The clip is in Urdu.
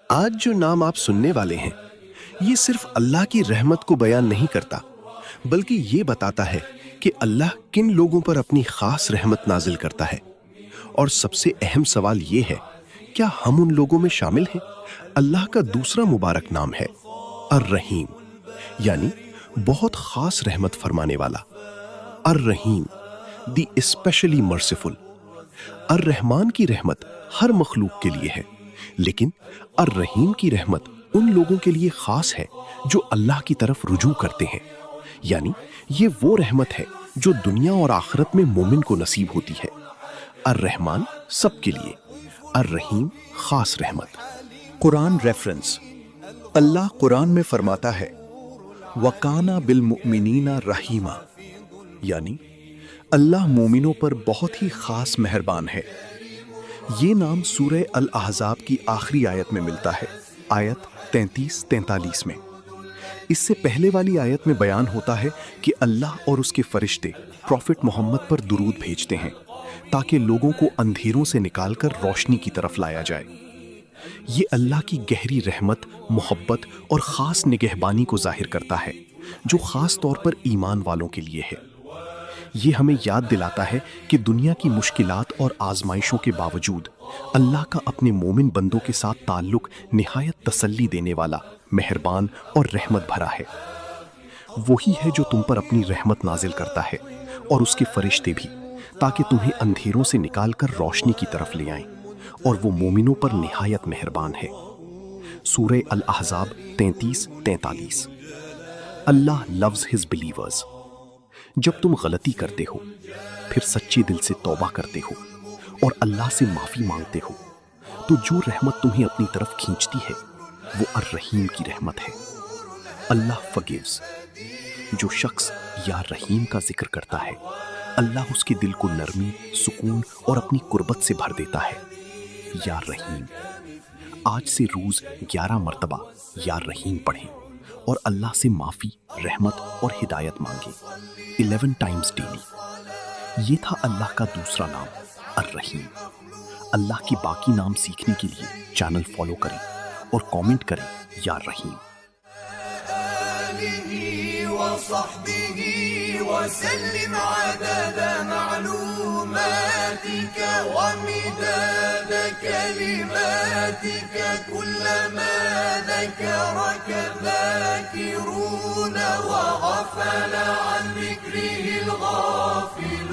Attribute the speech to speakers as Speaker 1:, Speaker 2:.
Speaker 1: آج جو نام آپ سننے والے ہیں یہ صرف اللہ کی رحمت کو بیان نہیں کرتا بلکہ یہ بتاتا ہے کہ اللہ کن لوگوں پر اپنی خاص رحمت نازل کرتا ہے۔ اور سب سے اہم سوال یہ ہے، کیا ہم ان لوگوں میں شامل ہیں؟ اللہ کا دوسرا مبارک نام ہے الرحیم، یعنی بہت خاص رحمت فرمانے والا۔ الرحیم، دی اسپیشلی مرسیفل۔ الرحمن کی رحمت ہر مخلوق کے لیے ہے، لیکن الرحیم کی رحمت ان لوگوں کے لیے خاص ہے جو اللہ کی طرف رجوع کرتے ہیں، یعنی یہ وہ رحمت ہے جو دنیا اور آخرت میں مومن کو نصیب ہوتی ہے۔ الرحمن سب کے لیے، الرحیم خاص رحمت۔
Speaker 2: قرآن ریفرنس۔ اللہ قرآن میں فرماتا ہے وَقَانَ بِالْمُؤْمِنِينَ رَحِيمًا، یعنی اللہ مومنوں پر بہت ہی خاص مہربان ہے۔ یہ نام سورہ الاحزاب کی آخری آیت میں ملتا ہے، آیت 33-43 میں۔ اس سے پہلے والی آیت میں بیان ہوتا ہے کہ اللہ اور اس کے فرشتے پروفٹ محمد پر درود بھیجتے ہیں تاکہ لوگوں کو اندھیروں سے نکال کر روشنی کی طرف لایا جائے۔ یہ اللہ کی گہری رحمت، محبت اور خاص نگہبانی کو ظاہر کرتا ہے جو خاص طور پر ایمان والوں کے لیے ہے۔ یہ ہمیں یاد دلاتا ہے کہ دنیا کی مشکلات اور آزمائشوں کے باوجود اللہ کا اپنے مومن بندوں کے ساتھ تعلق نہایت تسلی دینے والا، مہربان اور رحمت بھرا ہے۔ وہی ہے جو تم پر اپنی رحمت نازل کرتا ہے اور اس کے فرشتے بھی، تاکہ تمہیں اندھیروں سے نکال کر روشنی کی طرف لے آئیں، اور وہ مومنوں پر نہایت مہربان ہے۔ سورہ الاحزاب 33-43۔ اللہ loves his believers۔ جب تم غلطی کرتے ہو پھر سچے دل سے توبہ کرتے ہو اور اللہ سے معافی مانگتے ہو تو جو رحمت تمہیں اپنی طرف کھینچتی ہے وہ الرحیم کی رحمت ہے۔ اللہ forgives۔ جو شخص یا رحیم کا ذکر کرتا ہے اللہ اس کے دل کو نرمی، سکون اور اپنی قربت سے بھر دیتا ہے۔ یا رحیم۔ آج سے روز 11 مرتبہ یا رحیم پڑھیں اور اللہ سے معافی، رحمت اور ہدایت مانگیں، 11 ٹائمز ڈیلی۔ یہ تھا اللہ کا دوسرا نام الرحیم۔ اللہ کے باقی نام سیکھنے کے لیے چینل فالو کریں اور کامنٹ کریں یا رحیم۔
Speaker 3: وصحبه وسلم عدد معلوماتك ومداد كلماتك، كلما ذكرك ذاكرون وغفل عن ذكره الغافلون.